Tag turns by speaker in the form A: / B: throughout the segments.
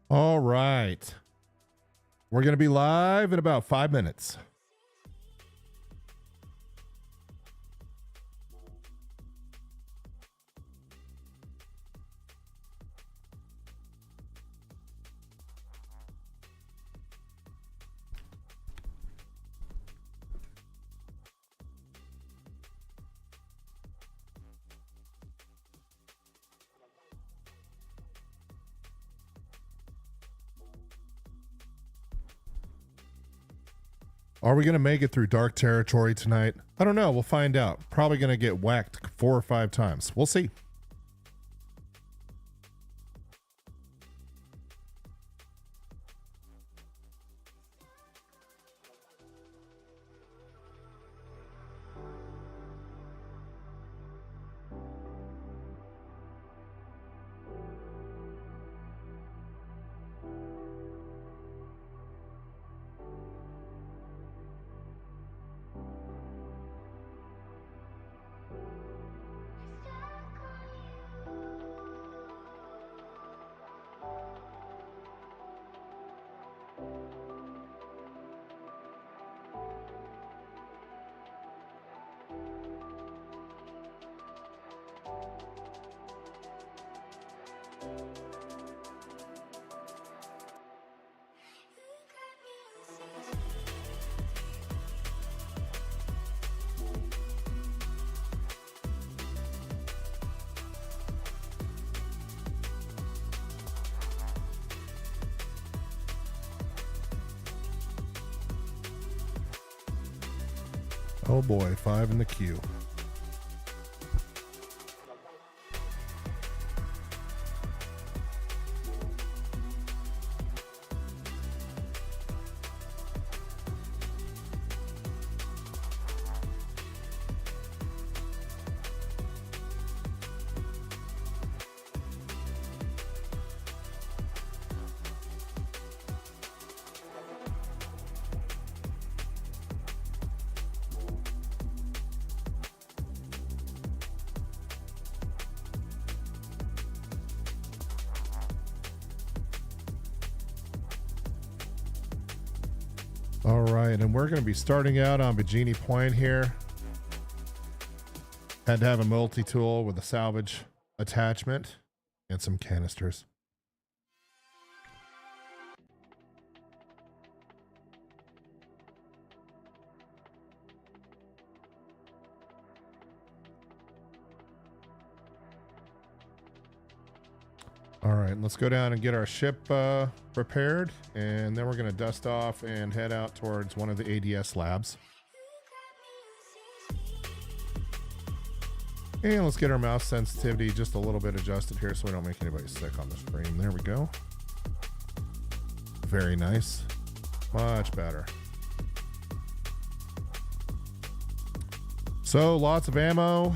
A: All right. We're going to be live in about 5 minutes. Are we going to make it through dark territory tonight? I don't know. We'll find out. Probably going to get whacked 4 or 5 times. We'll see. Oh boy, 5 in the queue. All right, and we're going to be starting out on Bikini Point here. Had to have a multi-tool with a salvage attachment and some canisters. All right, let's go down and get our ship prepared, and then we're going to dust off and head out towards one of the ADS labs. And let's get our mouse sensitivity just a little bit adjusted here so we don't make anybody sick on the screen. There we go. Very nice. Much better. So lots of ammo.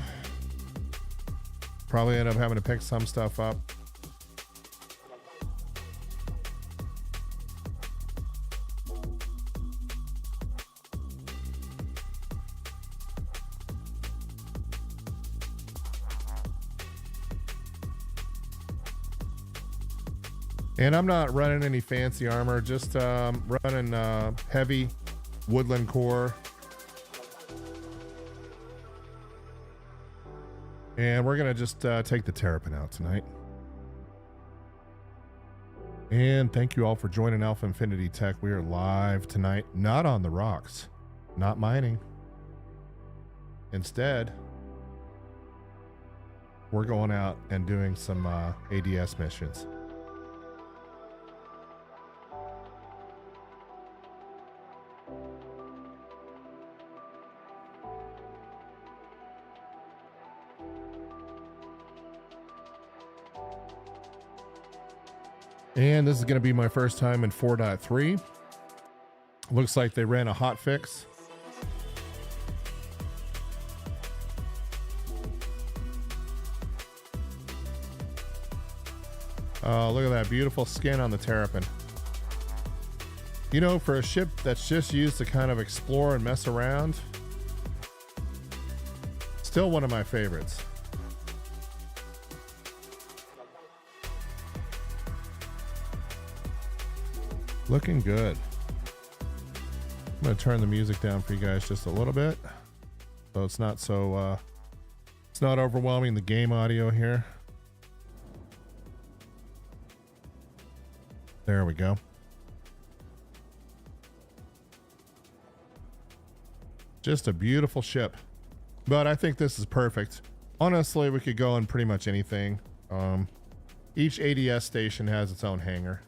A: Probably end up having to pick some stuff up. And I'm not running any fancy armor, just running heavy woodland core. And we're going to just take the Terrapin out tonight. And thank you all for joining Alpha Infinity Tech. We are live tonight, not on the rocks, not mining. Instead, we're going out and doing some ADS missions. And this is going to be my first time in 4.3. Looks like they ran a hot fix. Oh, look at that beautiful skin on the Terrapin. You know, for a ship that's just used to kind of explore and mess around, still one of my favorites. Looking good. I'm going to turn the music down for you guys just a little bit, so it's not so it's not overwhelming the game audio here. There we go. Just a beautiful ship. But I think this is perfect. Honestly, we could go in pretty much anything. Each ADS station has its own hangar.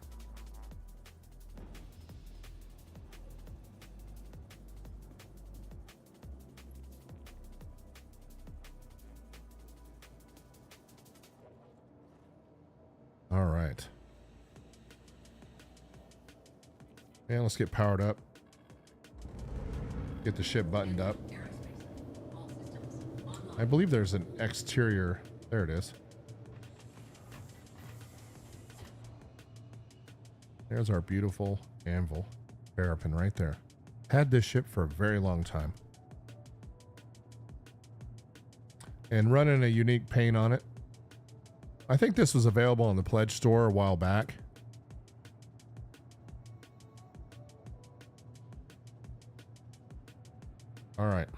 A: All right. And let's get powered up. Get the ship buttoned up. I believe there's an exterior. There it is. There's our beautiful anvil terrapin right there. Had this ship for a very long time. And running a unique paint on it. I think this was available on the pledge store a while back. All right.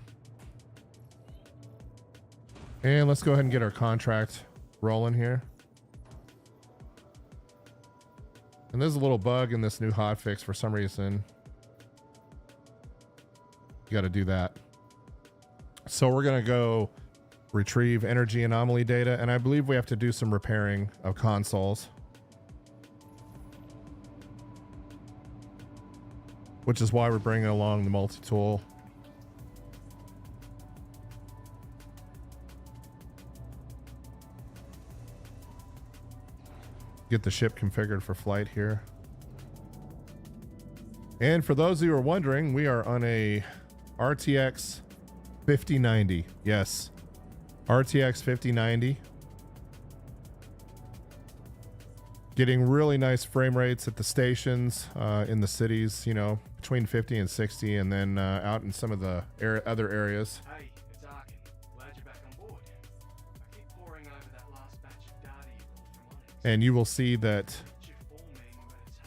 A: And let's go ahead and get our contract rolling here. And there's a little bug in this new hotfix for some reason. You got to do that. So we're going to go retrieve energy anomaly data, and I believe we have to do some repairing of consoles, which is why we're bringing along the multi-tool. Get the ship configured for flight here. And for those of you who are wondering, we are on a RTX 5090. Yes, RTX 5090. Getting really nice frame rates at the stations, in the cities, you know, between 50 and 60, and then out in some of the other areas.
B: Hey, it's Arkin. Glad you're back on board. I keep poring over that last batch of data you pulled from Onyx.
A: And you will see that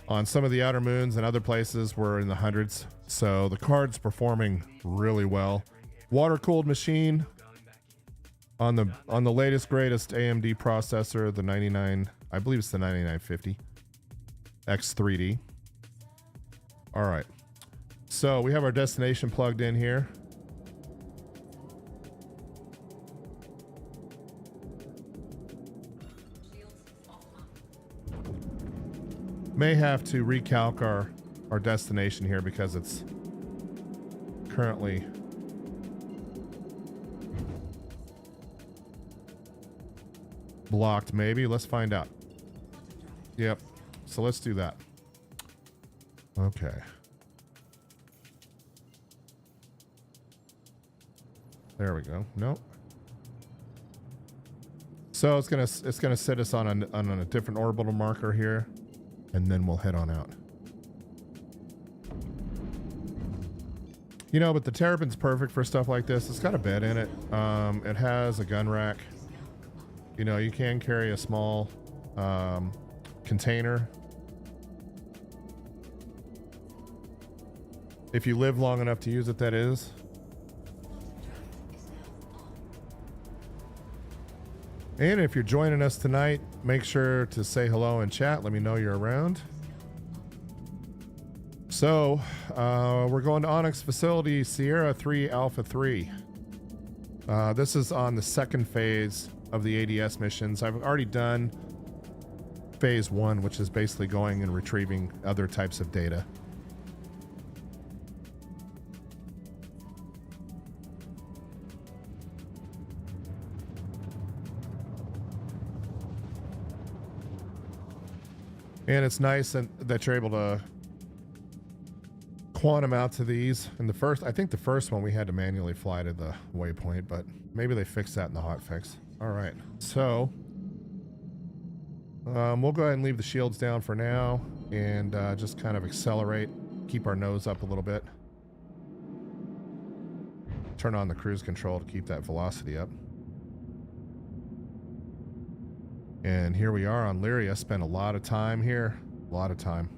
A: on some of the outer moons and other places we're in the hundreds. So the card's performing really well. Water-cooled machine on the latest greatest AMD processor, the 99, I believe it's the 9950 X3D. All right. So we have our destination plugged in here. May have to recalc our destination here because it's currently blocked. Maybe let's find out. Yep, so let's do that. Okay, there we go. Nope. So it's gonna set us on a different orbital marker here, and then we'll head on out. You know, but the Terrapin's perfect for stuff like this. It's got a bed in it. It has a gun rack. You know, you can carry a small container. If you live long enough to use it, that is. And if you're joining us tonight, make sure to say hello in chat. Let me know you're around. So, we're going to Onyx Facility, Sierra 3 Alpha 3. This is on the second phase of the ADS missions. I've already done phase 1, which is basically going and retrieving other types of data. And it's nice that you're able to quantum out to these. And I think the first one we had to manually fly to the waypoint, but maybe they fixed that in the hotfix. All right, so we'll go ahead and leave the shields down for now and just kind of accelerate, keep our nose up a little bit. Turn on the cruise control to keep that velocity up. And here we are on Lyria. Spent a lot of time here, a lot of time.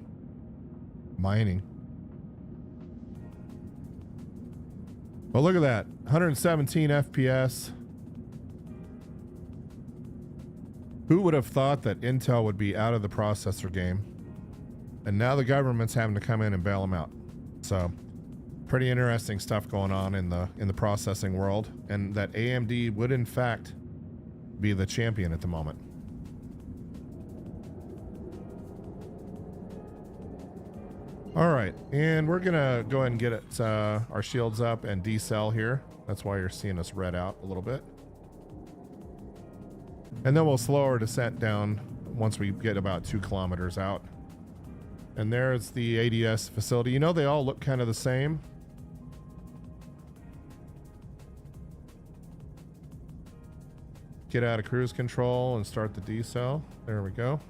A: mining. Well, look at that. 117 FPS. Who would have thought that Intel would be out of the processor game? And now the government's having to come in and bail them out. So pretty interesting stuff going on in the processing world, and that AMD would in fact be the champion at the moment. All right, and we're gonna go ahead and get it, our shields up and decel here. That's why you're seeing us red out a little bit. And then we'll slow our descent down once we get about 2 kilometers out. And there's the ADS facility. You know, they all look kind of the same. Get out of cruise control and start the decel. There we go.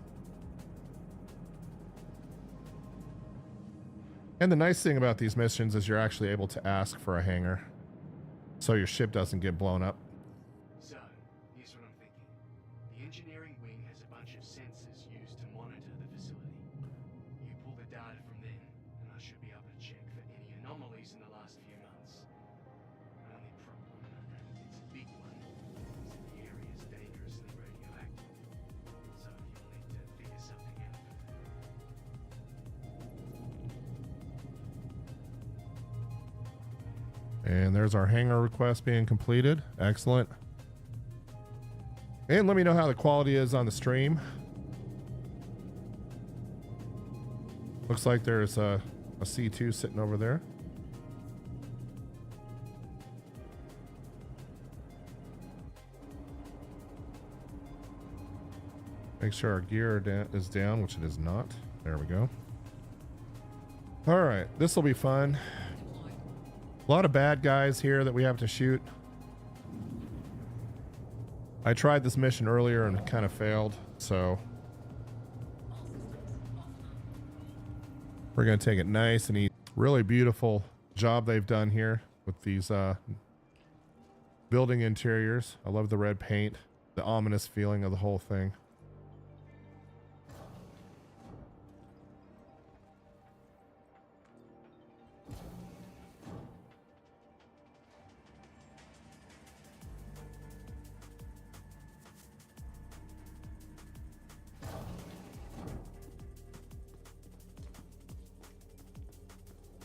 A: And the nice thing about these missions is you're actually able to ask for a hangar, so your ship doesn't get blown up.
B: So, here's what I'm thinking. The engineering wing has a bunch of sensors used to monitor the facility. You pull the data from them, and I should be able to check for any anomalies in the last few months. Only problem, it's a big one, is that the area is dangerously radioactive. So you'll need to figure something out for that.
A: And there's our hangar request being completed. Excellent. And let me know how the quality is on the stream. Looks like there's a C2 sitting over there. Make sure our gear is down, which it is not. There we go. All right, this will be fun. A lot of bad guys here that we have to shoot. I tried this mission earlier and kind of failed, so we're going to take it nice and easy. Really beautiful job they've done here with these building interiors. I love the red paint, the ominous feeling of the whole thing.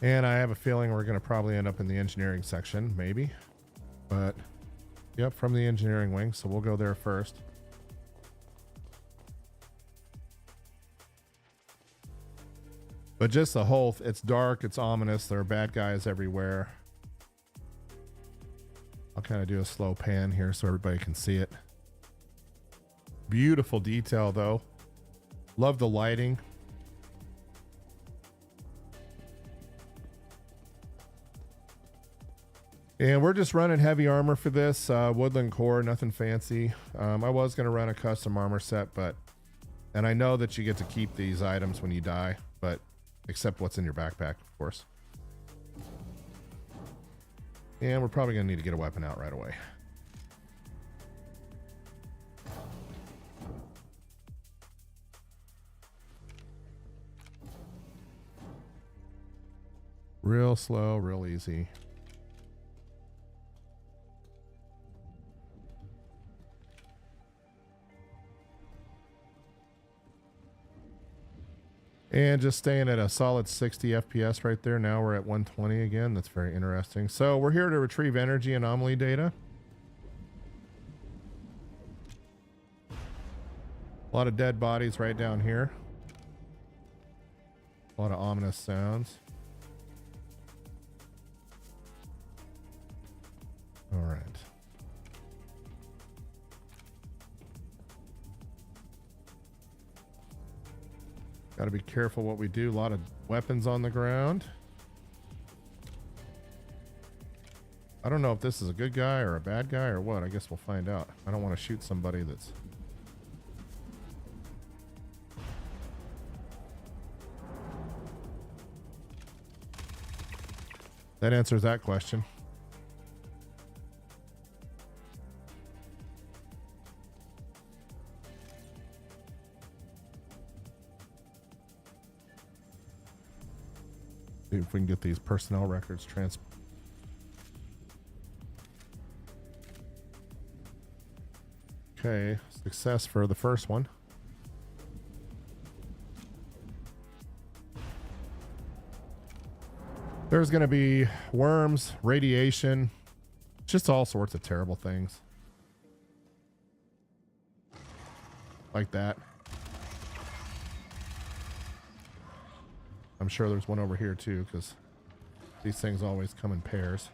A: And I have a feeling we're going to probably end up in the engineering section, maybe. But, yep, from the engineering wing, so we'll go there first. But just the whole, it's dark, it's ominous, there are bad guys everywhere. I'll kind of do a slow pan here so everybody can see it. Beautiful detail, though. Love the lighting. And we're just running heavy armor for this, woodland core, nothing fancy. I was going to run a custom armor set, and I know that you get to keep these items when you die, but except what's in your backpack, of course. And we're probably going to need to get a weapon out right away. Real slow, real easy. And just staying at a solid 60 FPS right there. Now we're at 120 again. That's very interesting. So we're here to retrieve energy anomaly data. A lot of dead bodies right down here. A lot of ominous sounds. All right. Got to be careful what we do. A lot of weapons on the ground. I don't know if this is a good guy or a bad guy or what. I guess we'll find out. I don't want to shoot somebody that's... That answers that question. See if we can get these personnel records Okay, success for the first one. There's going to be worms, radiation, just all sorts of terrible things. Like that. I'm sure there's one over here too, because these things always come in pairs.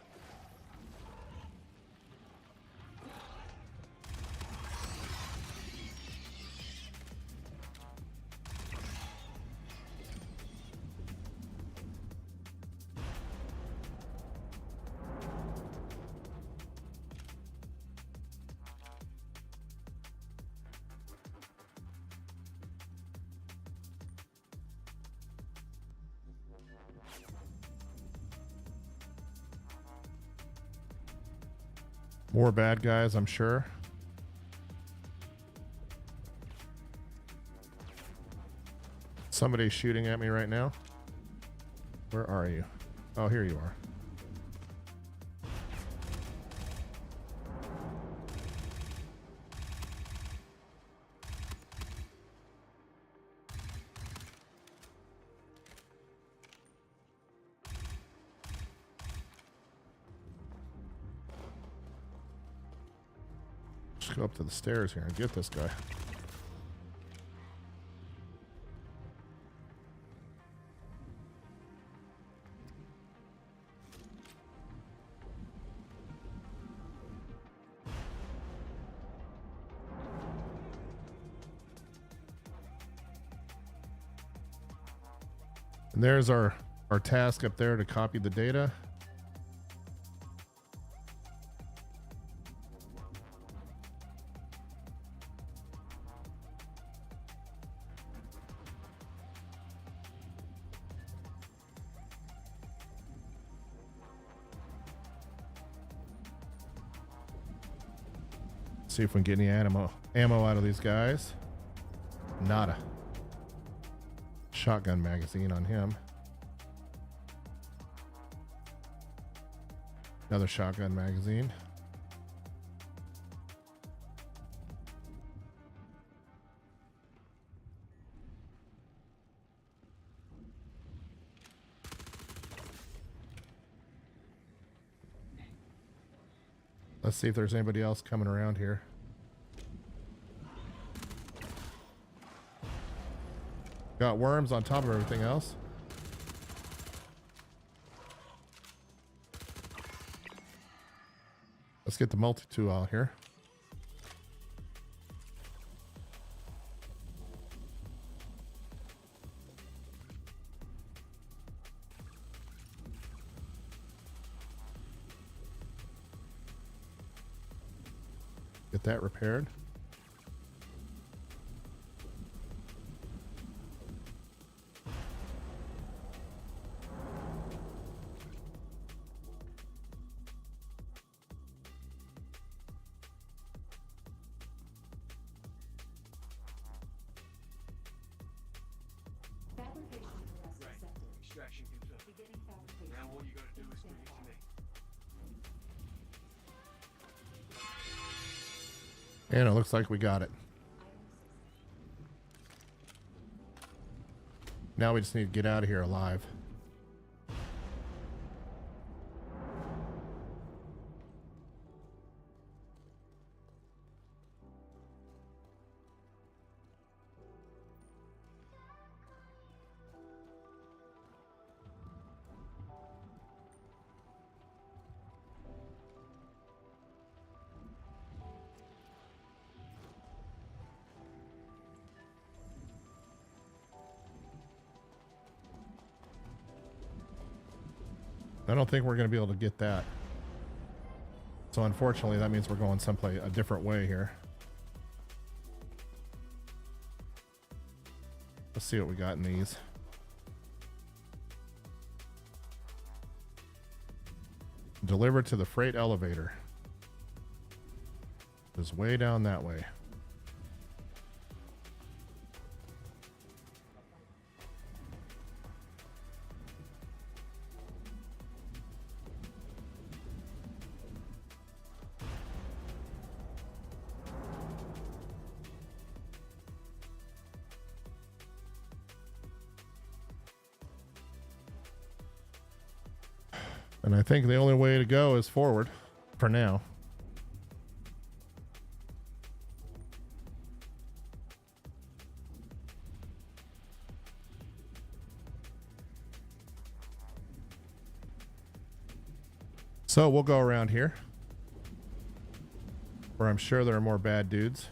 A: More bad guys, I'm sure. Somebody's shooting at me right now. Where are you? Oh, here you are. Just go up to the stairs here and get this guy. And there's our task up there to copy the data. See if we can get any ammo out of these guys. Nada. Shotgun magazine on him. Another shotgun magazine. Let's see if there's anybody else coming around here. Got worms on top of everything else. Let's get the multi-tool out here. Get that repaired.
B: Extraction confirmed. Now all you gotta do is bring it to me.
A: And it looks like we got it. Now we just need to get out of here alive. I don't think we're going to be able to get that. So unfortunately, that means we're going someplace a different way here. Let's see what we got in these. Delivered to the freight elevator. It's way down that way. And I think the only way to go is forward for now. So we'll go around here, where I'm sure there are more bad dudes.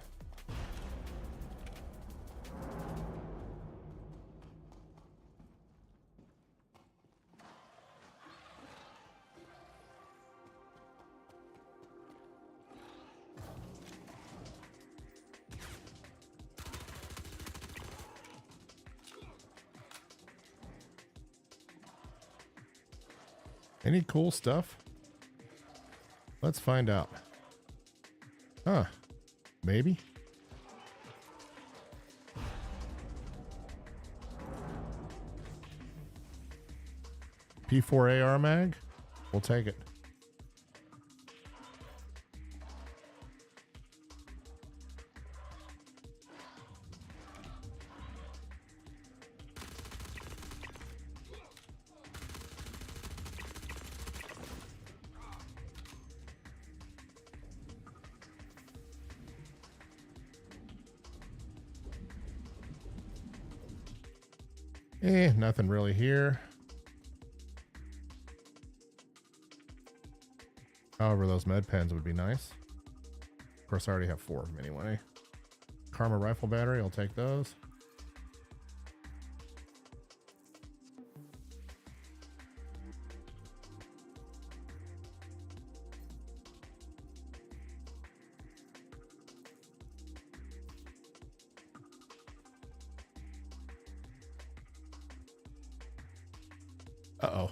A: Any cool stuff? Let's find out. Huh. Maybe? P4 AR mag? We'll take it. Nothing really here. However, those med pens would be nice. Of course, I already have 4 of them anyway. Karma rifle battery, I'll take those. Uh-oh.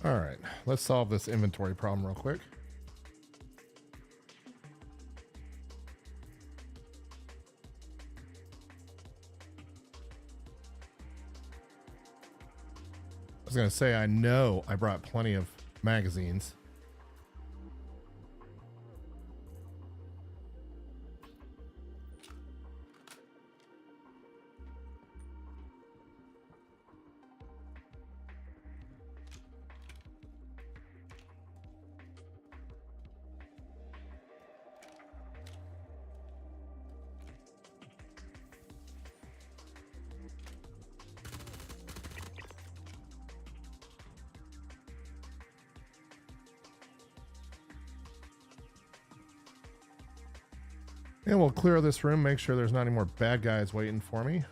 A: All right, let's solve this inventory problem real quick. I was gonna say, I know I brought plenty of magazines. And we'll clear this room, make sure there's not any more bad guys waiting for me.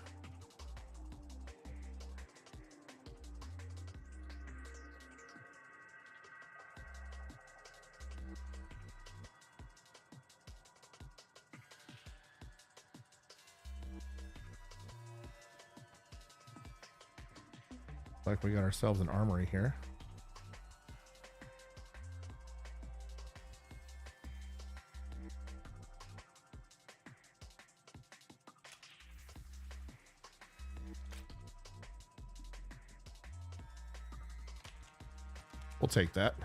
A: Like we got ourselves an armory here. We'll take that.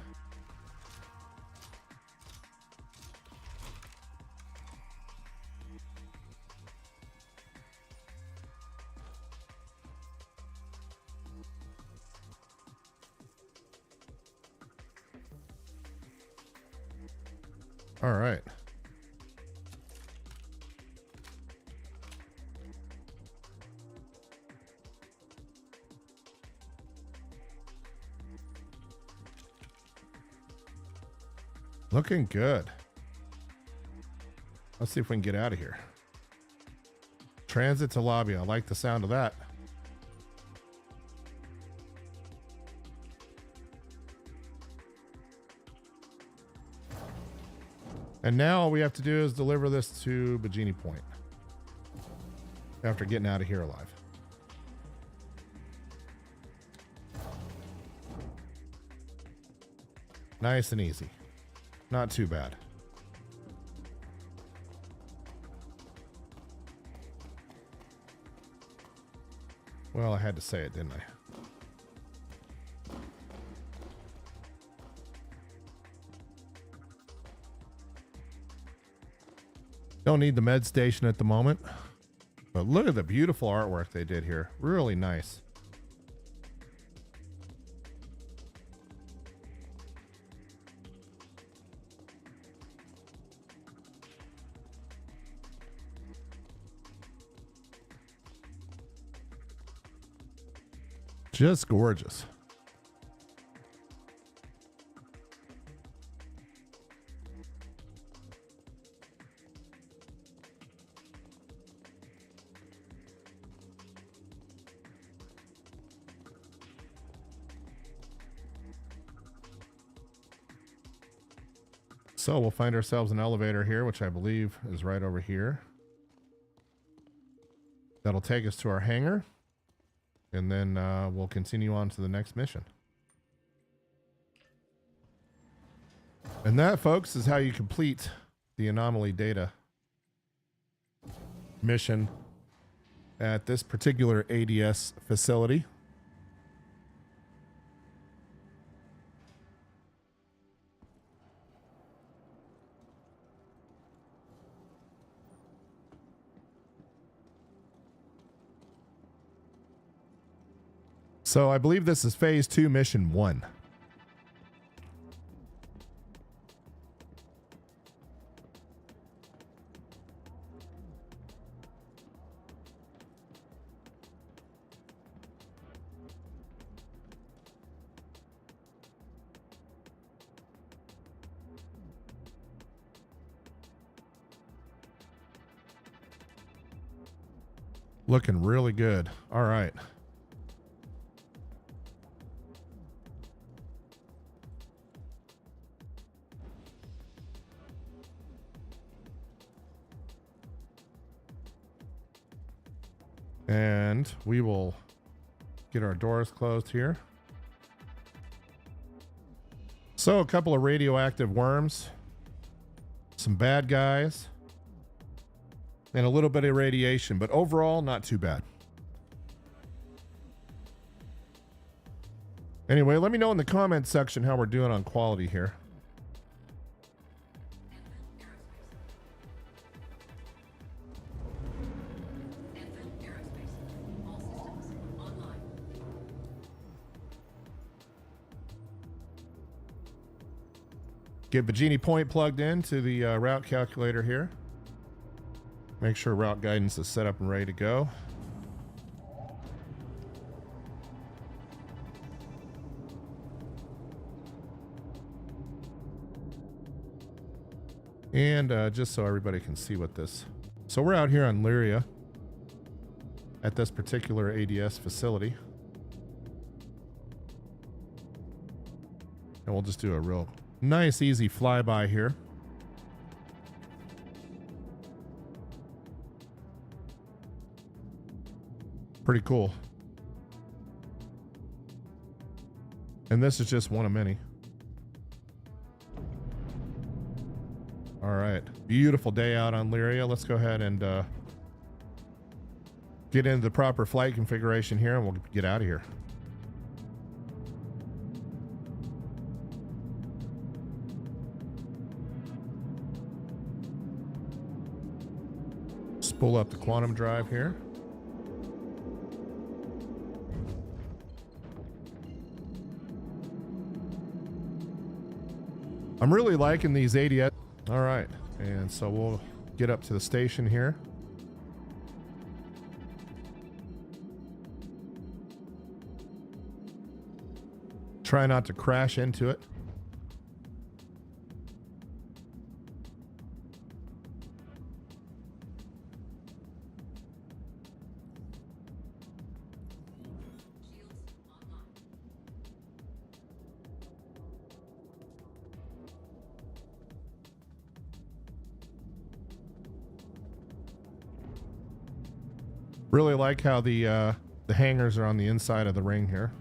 A: All right. Looking good. Let's see if we can get out of here. Transit to lobby. I like the sound of that. And now all we have to do is deliver this to Bikini Point after getting out of here alive. Nice and easy. Not too bad. Well, I had to say it, didn't I? Don't need the med station at the moment. But look at the beautiful artwork they did here. Really nice. Just gorgeous. So we'll find ourselves an elevator here, which I believe is right over here. That'll take us to our hangar. And then we'll continue on to the next mission. And that, folks, is how you complete the anomaly data mission at this particular ADS facility. So I believe this is phase 2, mission 1. Looking really good. All right. And we will get our doors closed here. So a couple of radioactive worms, some bad guys, and a little bit of radiation, but overall not too bad. Anyway, let me know in the comments section how we're doing on quality here. Get Virginia Point plugged in to the route calculator here. Make sure route guidance is set up and ready to go. And just so everybody can see what this... So we're out here on Lyria at this particular ADS facility. And we'll just do a real nice, easy flyby here. Pretty cool. And this is just one of many. All right. Beautiful day out on Lyria. Let's go ahead and get into the proper flight configuration here, and we'll get out of here. Spool up the quantum drive here. I'm really liking these ADS. All right, and so we'll get up to the station here. Try not to crash into it. Really like how the hangers are on the inside of the ring here.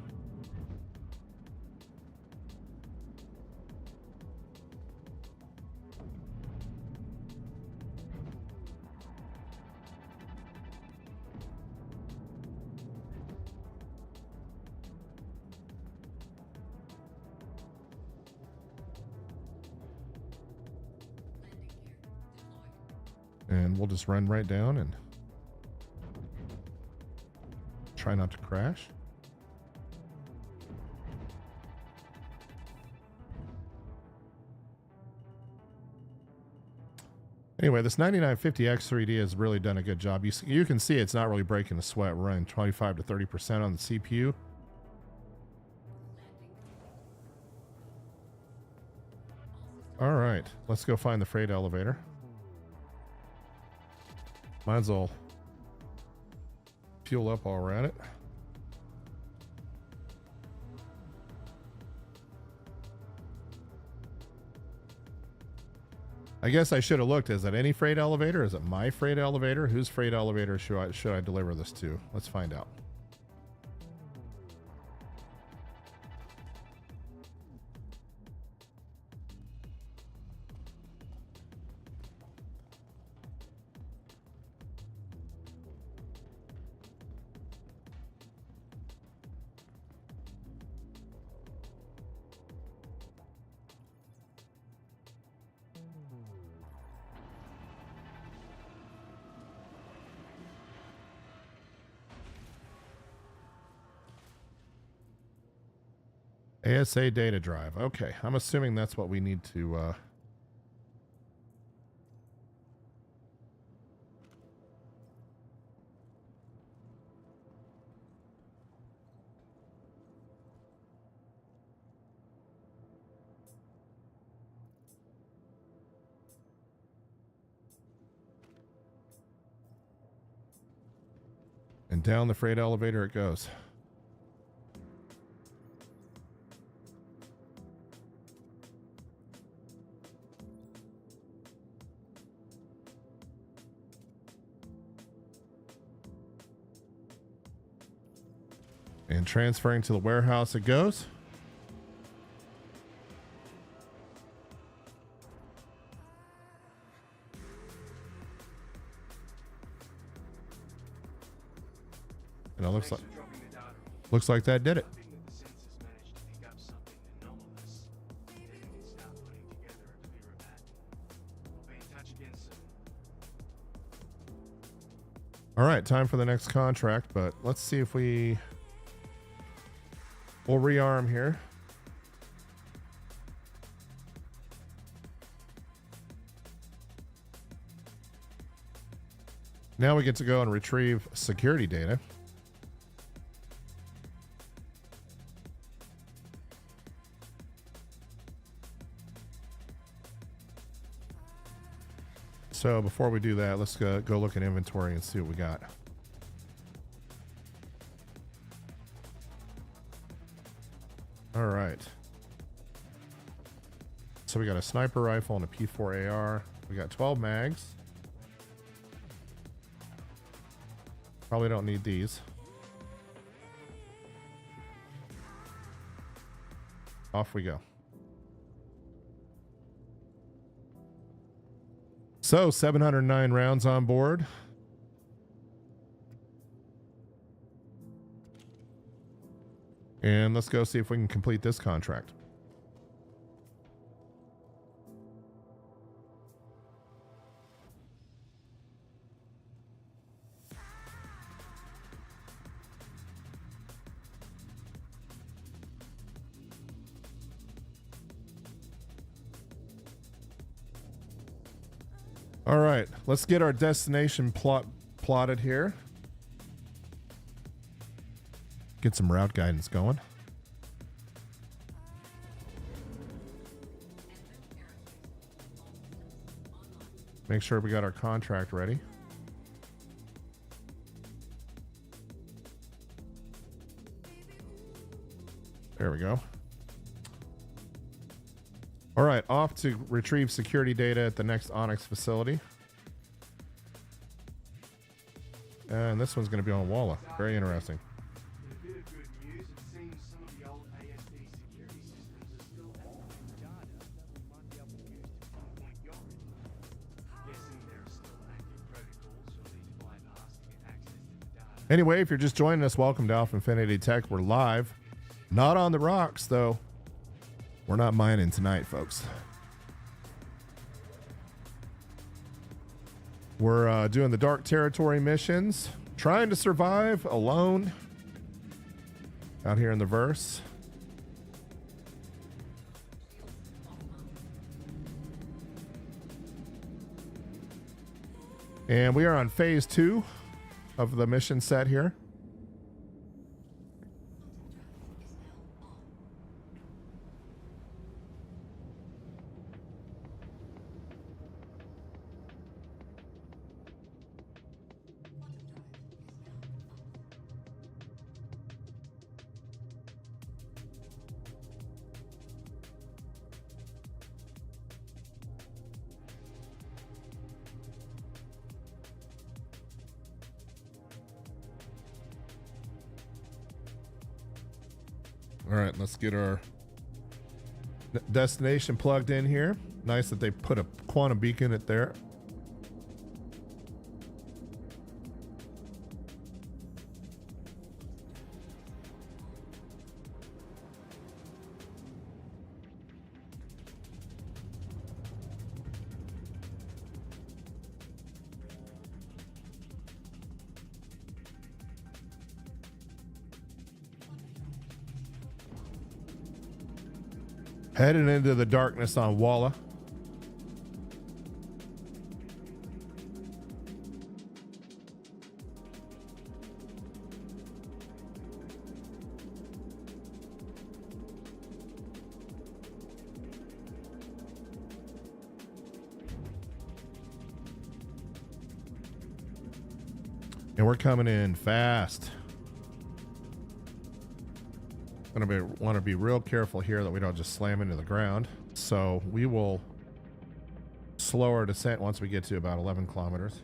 A: And we'll just run right down and try not to crash. Anyway, this 9950X3D has really done a good job. You can see it's not really breaking a sweat. We're running 25 to 30% on the CPU. All right, let's go find the freight elevator. Might as well fuel up while we're at it. I guess I should have looked. Is it any freight elevator? Is it my freight elevator? Whose freight elevator should I deliver this to? Let's find out. ASA data drive. Okay, I'm assuming that's what we need to and down the freight elevator it goes. And transferring to the warehouse it goes. And it looks like that did it. All right, time for the next contract, but let's see if we'll rearm here. Now we get to go and retrieve security data. So before we do that, let's go look at inventory and see what we got. All right. So we got a sniper rifle and a P4 AR. We got 12 mags. Probably don't need these. Off we go. So 709 rounds on board. And let's go see if we can complete this contract. All right, let's get our destination plotted here. Get some route guidance going. Make sure we got our contract ready. There we go. All right, off to retrieve security data at the next Onyx facility. And this one's going to be on Walla. Very interesting.
B: In a bit of good news, it seems some of the old ASD security systems are still active data that we might be able to use to pinpoint Jorrit. Guessing there are still active protocols you'll need to bypass to get access to the data.
A: Anyway, if you're just joining us, welcome to Alpha Infinity Tech. We're live. Not on the rocks, though. We're not mining tonight, folks. We're doing the Dark Territory missions, trying to survive alone out here in the verse. And we are on phase 2 of the mission set here. All right, let's get our destination plugged in here. Nice that they put a quantum beacon at there. Heading into the darkness on Walla. And we're coming in fast. Want to be real careful here that we don't just slam into the ground. So we will slow our descent once we get to about 11 kilometers.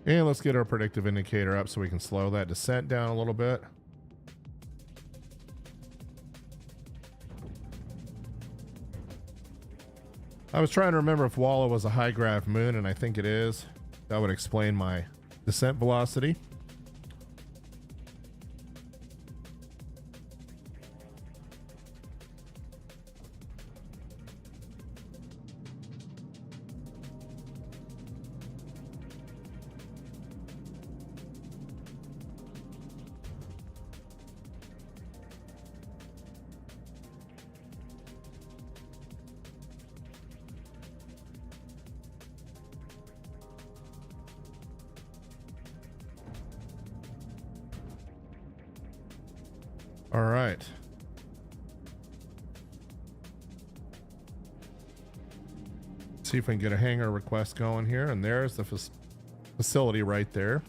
A: And let's get our predictive indicator up so we can slow that descent down a little bit. I was trying to remember if Walla was a high grav moon, and I think it is. That would explain my descent velocity. All right. See if we can get a hangar request going here. And there's the facility right there.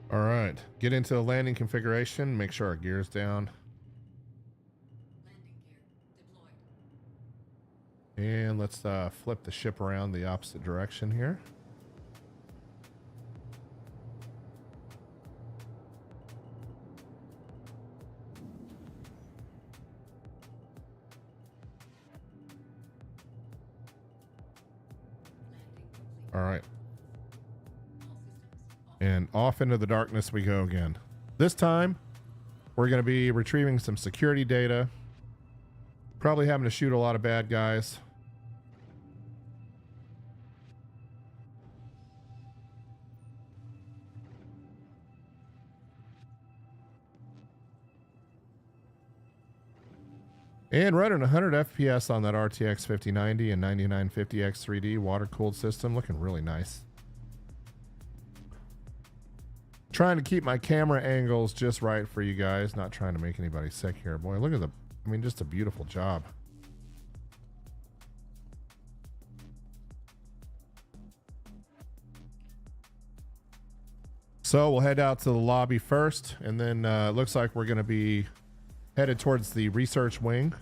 A: All right, get into the landing configuration, make sure our gear's down.
C: Landing gear deployed.
A: And let's flip the ship around the opposite direction here. All right. And off into the darkness we go again. This time, we're going to be retrieving some security data. Probably having to shoot a lot of bad guys. And running 100 FPS on that RTX 5090 and 9950X 3D water-cooled system. Looking really nice. Trying to keep my camera angles just right for you guys. Not trying to make anybody sick here. Boy, look at the... I mean, just a beautiful job. So we'll head out to the lobby first. And then it looks like we're going to be headed towards the research wing.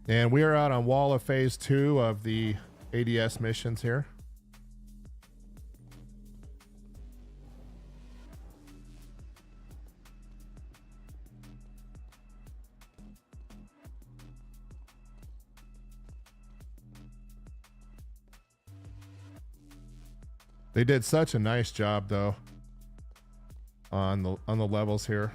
A: And we are out on wall of phase 2 of the ADS missions here. They did such a nice job though on the levels here.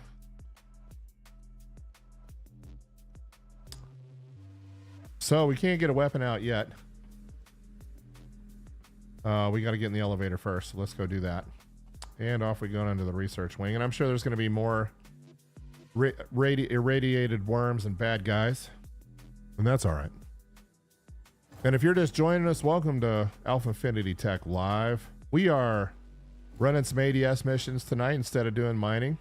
A: So we can't get a weapon out yet. We got to get in the elevator first. So let's go do that. And off we go into the research wing. And I'm sure there's going to be more irradiated worms and bad guys. And that's all right. And if you're just joining us, welcome to Alpha Infinity Tech Live. We are running some ADS missions tonight instead of doing mining.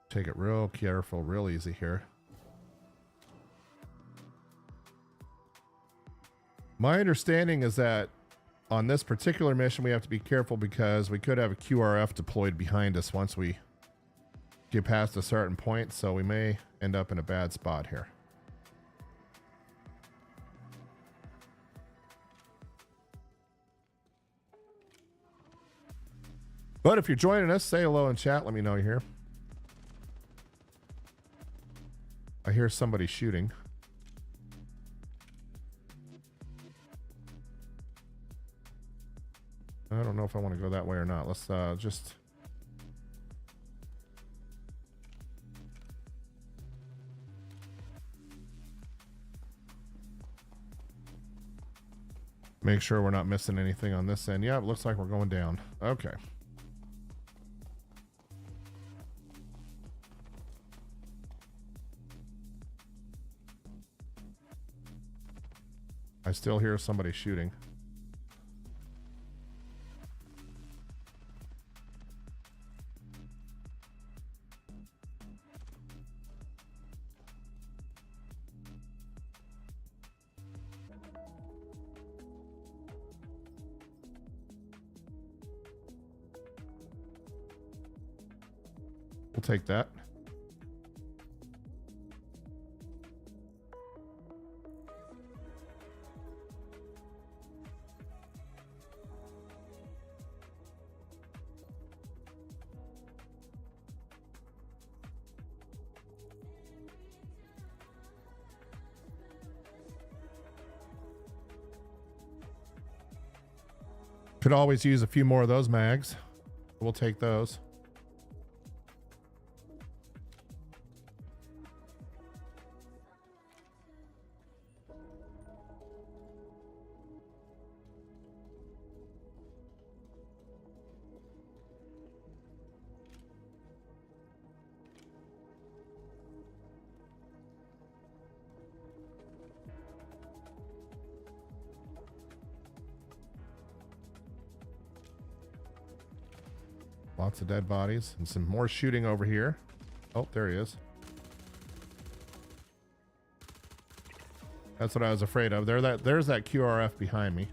A: Take it real careful, real easy here. My understanding is that on this particular mission, we have to be careful because we could have a QRF deployed behind us once we get past a certain point, so we may end up in a bad spot here. But if you're joining us, say hello in chat. Let me know you're here. I hear somebody shooting. I don't know if I want to go that way or not. Let's just... make sure we're not missing anything on this end. Yeah, it looks like we're going down. Okay. I still hear somebody shooting. We'll take that. Could always use a few more of those mags. We'll take those. Lots of dead bodies and some more shooting over here. Oh, there he is. That's what I was afraid of. There's that QRF behind me.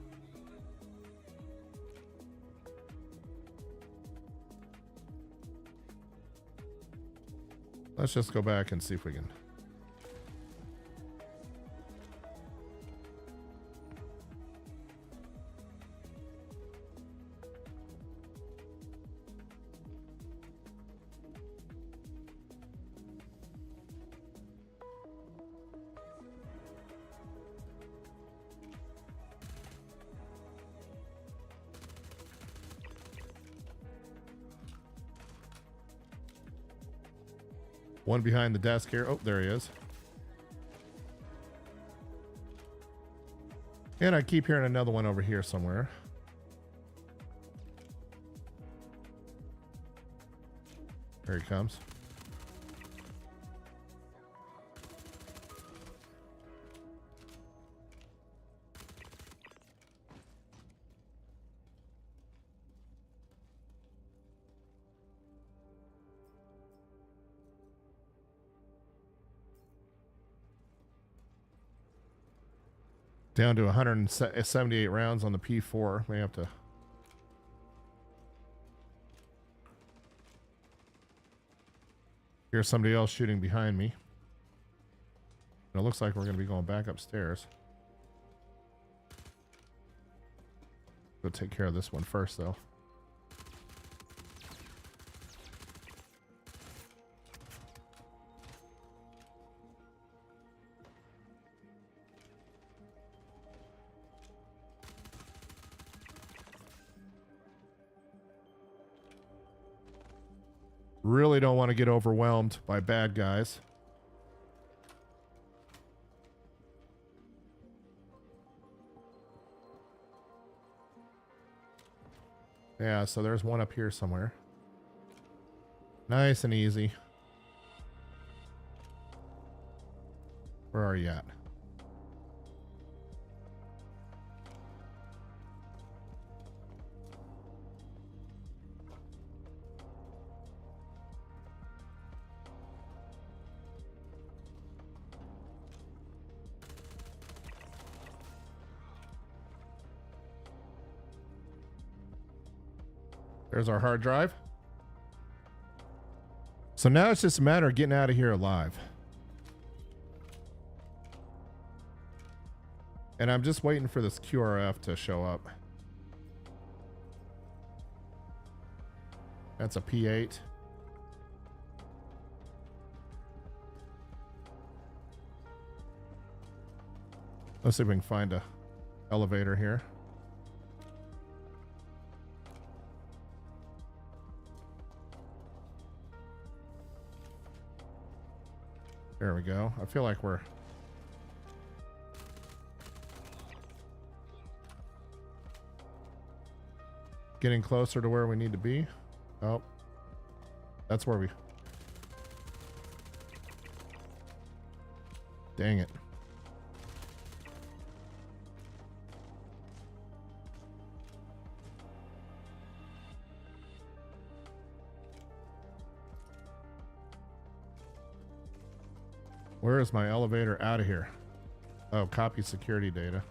A: Let's just go back and see if we can. One behind the desk here. Oh, there he is. And I keep hearing another one over here somewhere. There he comes. Down to 178 rounds on the P4. May have to. Here's somebody else shooting behind me. And it looks like we're going to be going back upstairs. Go take care of this one first, though. Really don't want to get overwhelmed by bad guys. Yeah, so there's one up here somewhere. Nice and easy. Where are you at? There's our hard drive. So now it's just a matter of getting out of here alive. And I'm just waiting for this QRF to show up. That's a P8. Let's see if we can find a elevator here. There we go. I feel like we're getting closer to where we need to be. Oh, that's where we... Dang it. Where is my elevator out of here? Oh, copy security data.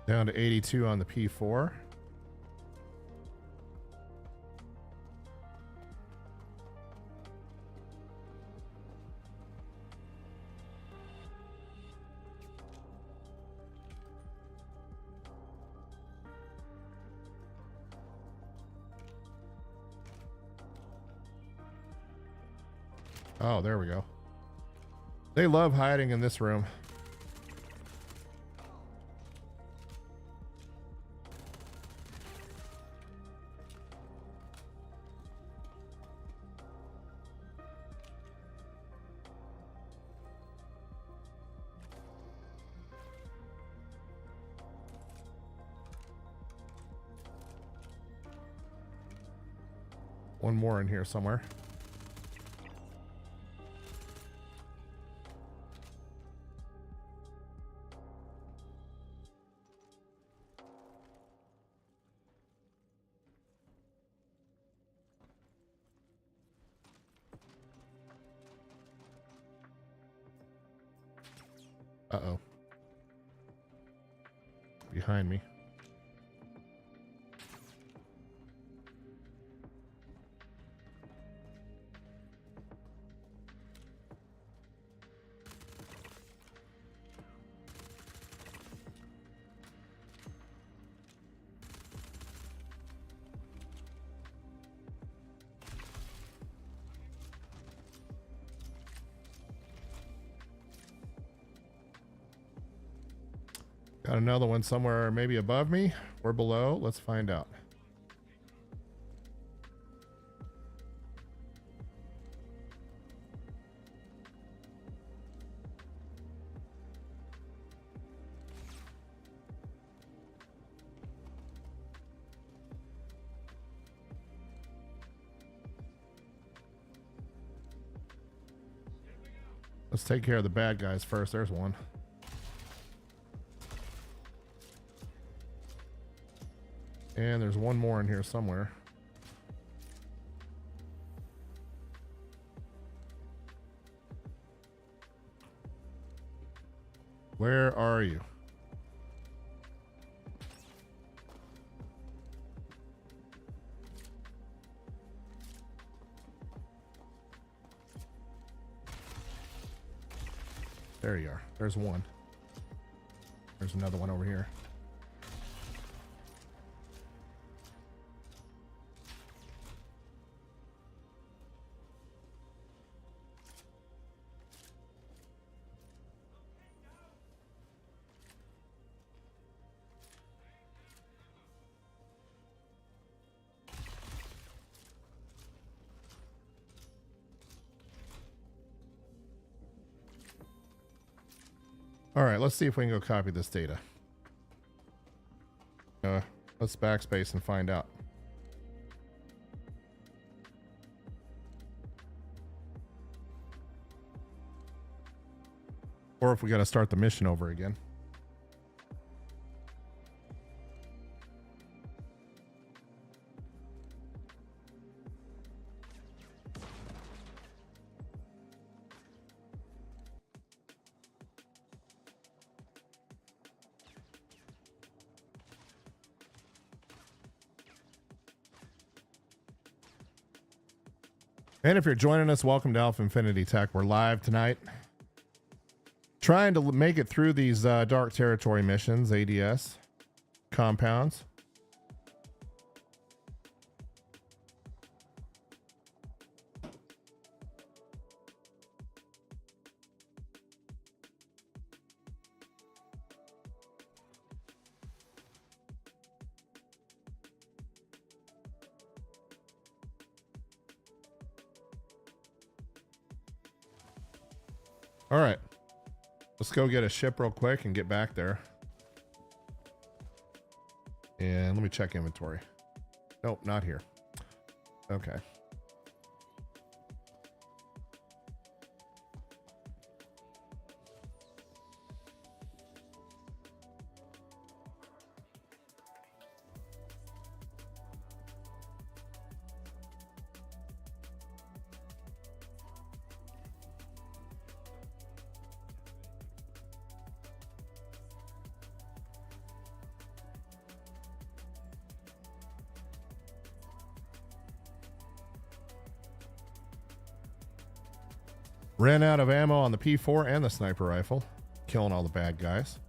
A: Down to 82 on the P4. Oh, there we go. They love hiding in this room. One more in here somewhere. Uh-oh. Behind me. Got another one somewhere maybe above me or below. Let's find out. Let's take care of the bad guys first. There's one. And there's one more in here somewhere. Where are you? There you are. There's one. There's another one over here. All right, let's see if we can go copy this data. Let's backspace and find out. Or if we got to start the mission over again. And if you're joining us, welcome to Alpha Infinity Tech. We're live tonight, trying to make it through these dark territory missions, ADS compounds. All right, let's go get a ship real quick and get back there. And let me check inventory. Nope, not here. Okay. Ran out of ammo on the P4 and the sniper rifle, killing all the bad guys.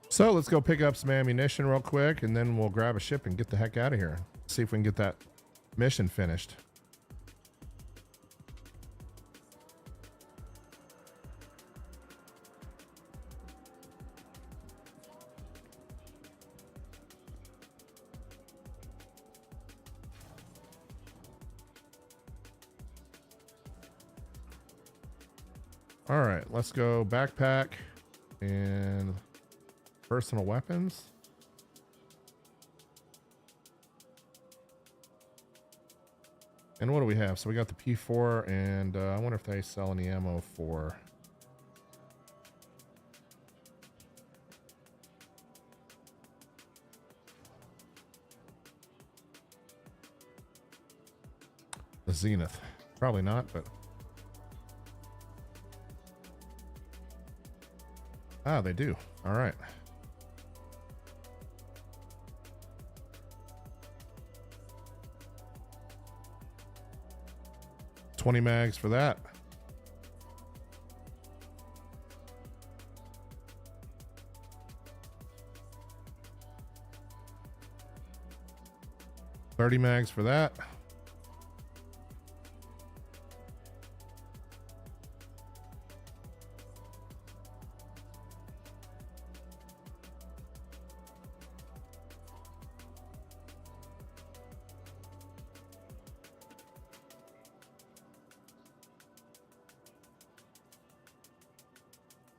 A: So let's go pick up some ammunition real quick, and then we'll grab a ship and get the heck out of here. See if we can get that mission finished. All right, let's go backpack and personal weapons. And what do we have? So we got the P4, and I wonder if they sell any ammo for the Zenith. Probably not, but they do. All right. $20 mags for that. $30 mags for that.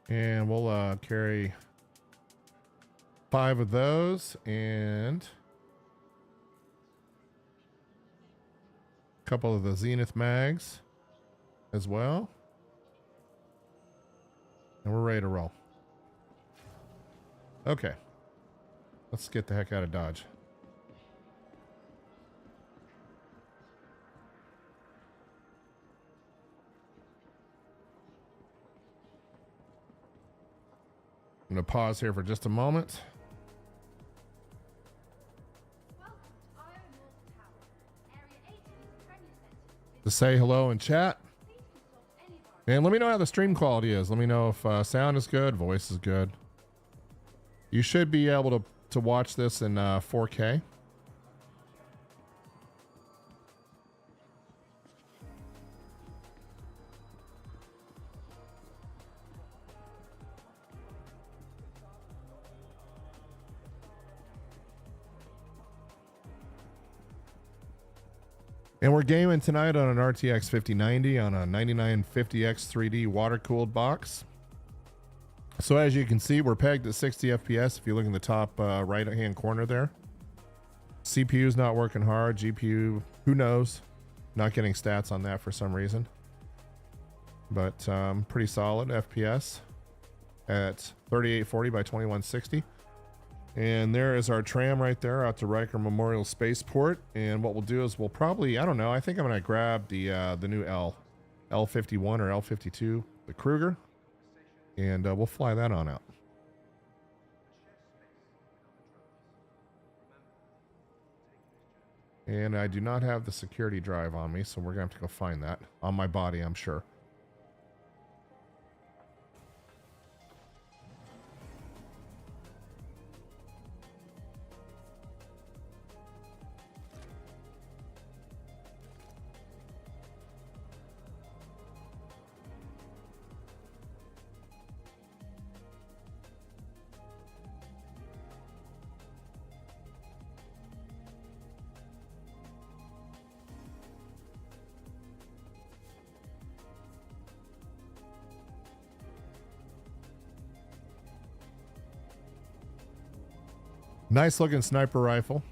A: And we'll carry 5 of those and a couple of the Zenith mags as well. And we're ready to roll. Okay. Let's get the heck out of Dodge. I'm going to pause here for just a moment to say hello in chat. And let me know how the stream quality is. Let me know if sound is good, voice is good. You should be able to watch this in 4K. And we're gaming tonight on an RTX 5090 on a 9950X 3D water-cooled box. So as you can see, we're pegged at 60 FPS if you look in the top right-hand corner there. CPU's not working hard. GPU, who knows? Not getting stats on that for some reason. But pretty solid FPS at 3840 by 2160. And there is our tram right there out to Riker Memorial Spaceport. And what we'll do is we'll probably, I don't know, I think I'm going to grab the new L51 or L52, the Kruger. And we'll fly that on out. And I do not have the security drive on me, so we're going to have to go find that. On my body, I'm sure. Nice looking sniper rifle.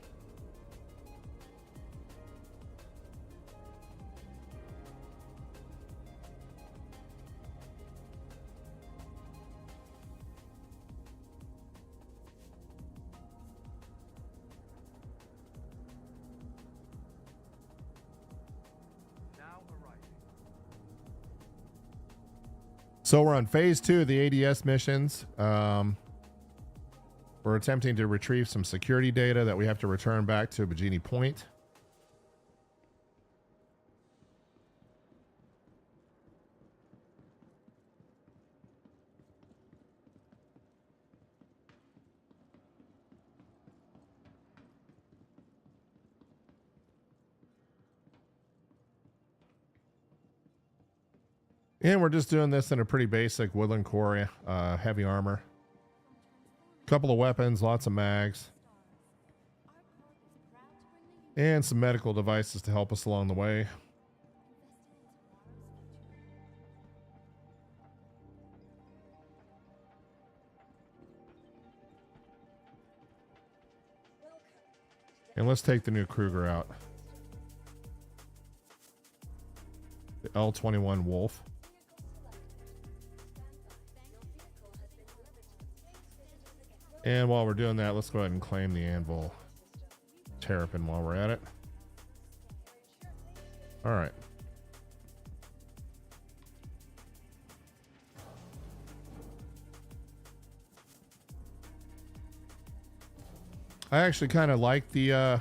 A: So we're on phase 2 of the ADS missions. We're attempting to retrieve some security data that we have to return back to Bikini Point. And we're just doing this in a pretty basic woodland core, heavy armor. Couple of weapons, lots of mags, and some medical devices to help us along the way. And let's take the new Kruger out. The L21 Wolf. And while we're doing that, let's go ahead and claim the Anvil Terrapin while we're at it. All right. I actually kind of like the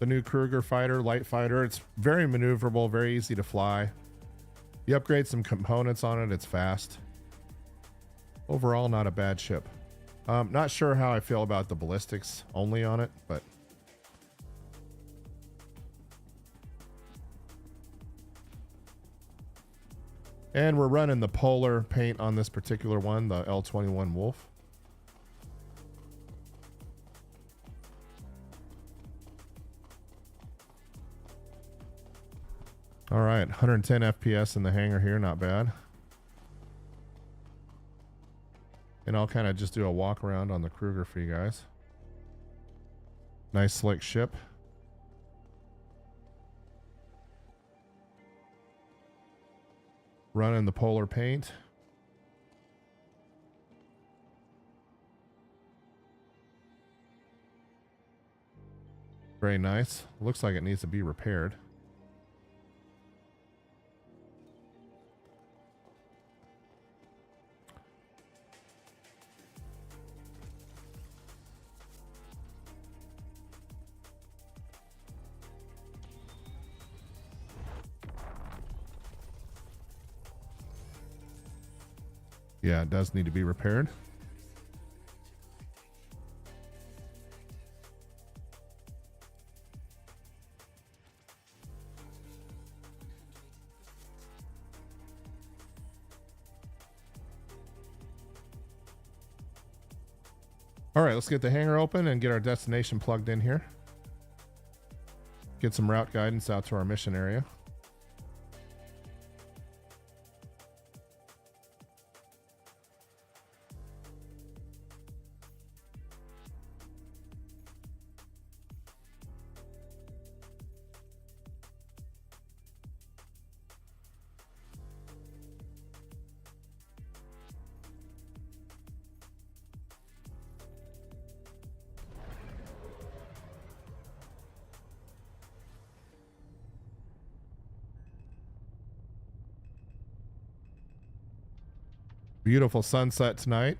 A: new Kruger fighter, light fighter. It's very maneuverable, very easy to fly. You upgrade some components on it, it's fast. Overall, not a bad ship. Not sure how I feel about the ballistics only on it, but and we're running the polar paint on this particular one, the L21 Wolf. All right, 110 FPS in the hangar here, not bad. And I'll kind of just do a walk around on the Kruger for you guys. Nice slick ship. Running the polar paint. Very nice. Looks like it needs to be repaired. Yeah, it does need to be repaired. All right, let's get the hangar open and get our destination plugged in here. Get some route guidance out to our mission area. Beautiful sunset tonight.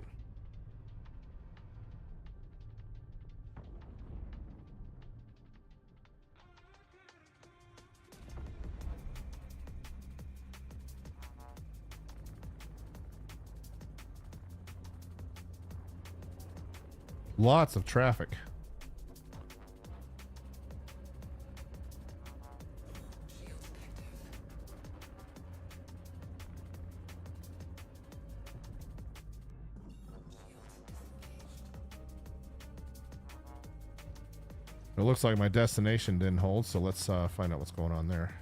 A: Lots of traffic. It looks like my destination didn't hold, so let's find out what's going on there.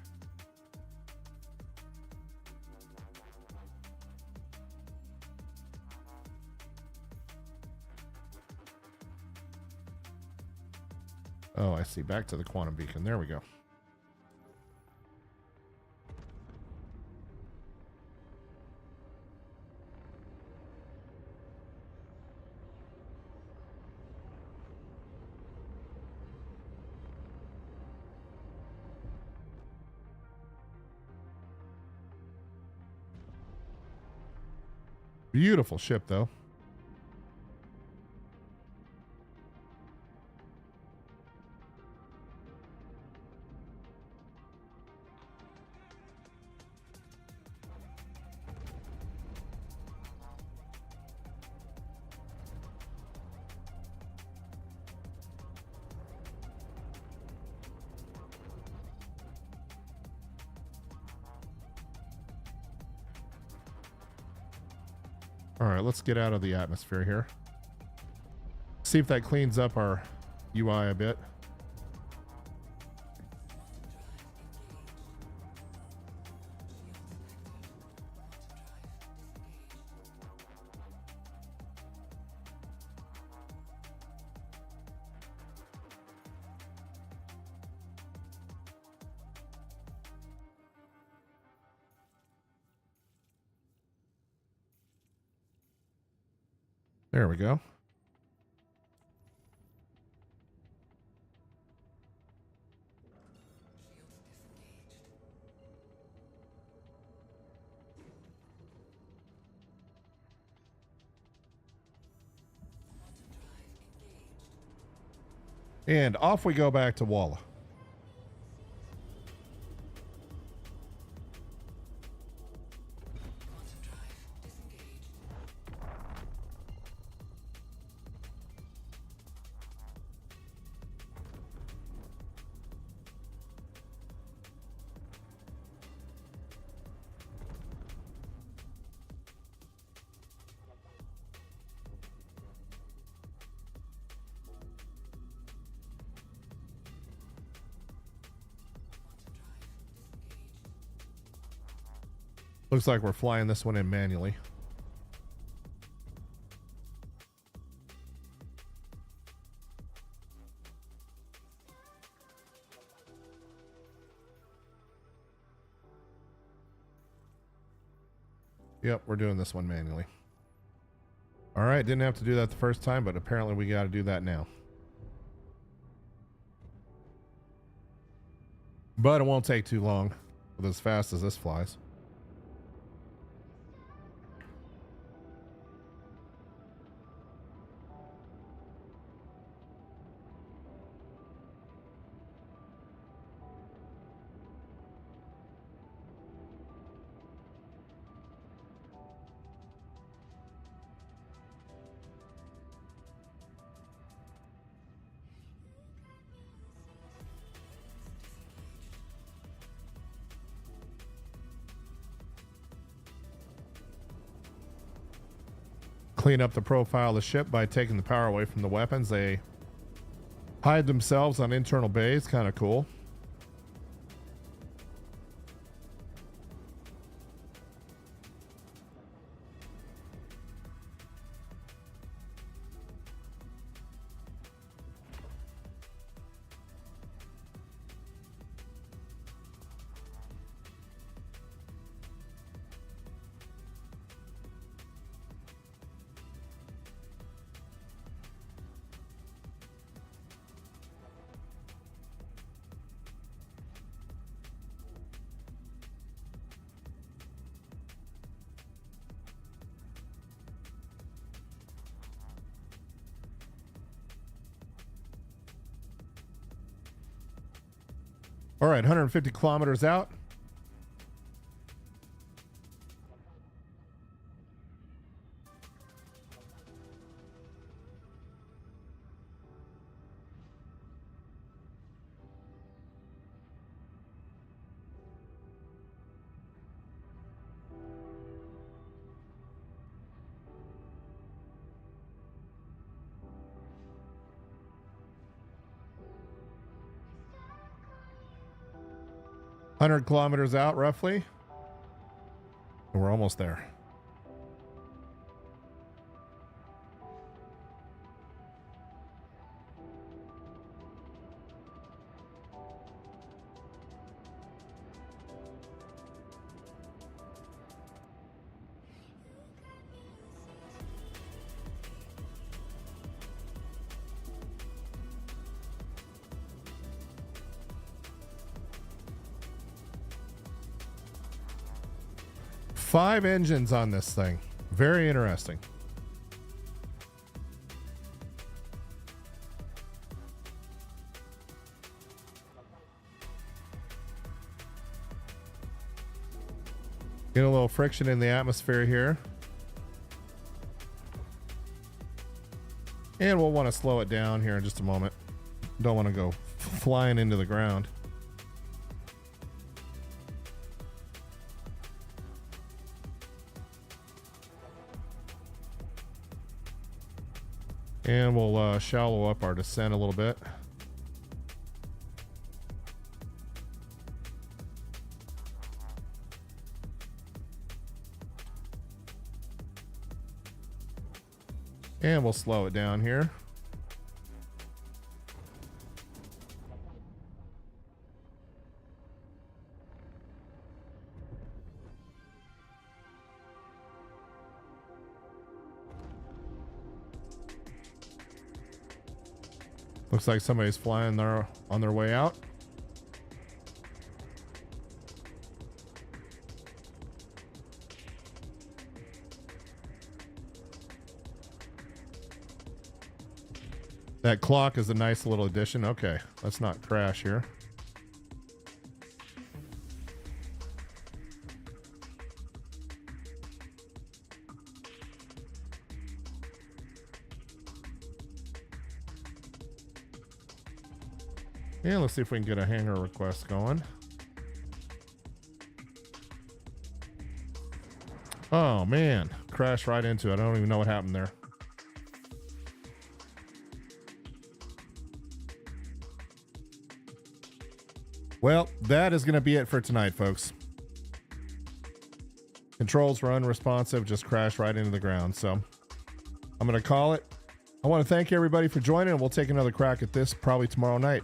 A: Oh, I see. Back to the quantum beacon. There we go. Beautiful ship, though. All right, let's get out of the atmosphere here. See if that cleans up our UI a bit. There we go. And off we go back to Walla. Looks like we're flying this one in manually. Yep, we're doing this one manually. All right, didn't have to do that the first time, but apparently we got to do that now. But it won't take too long with as fast as this flies. Clean up the profile of the ship by taking the power away from the weapons. They hide themselves on internal bays. Kind of cool. All right, 150 kilometers out. Kilometers out, roughly. We're almost there. Five engines on this thing. Very interesting. Get a little friction in the atmosphere here. And we'll want to slow it down here in just a moment. Don't want to go flying into the ground. And we'll shallow up our descent a little bit. And we'll slow it down here. Looks like somebody's flying there on their way out. That clock is a nice little addition. Okay, let's not crash here. Yeah, let's see if we can get a hangar request going. Oh man, crashed right into it. I don't even know what happened there. Well, that is going to be it for tonight, folks. Controls were unresponsive, just crashed right into the ground. So I'm going to call it. I want to thank everybody for joining, and we'll take another crack at this probably tomorrow night.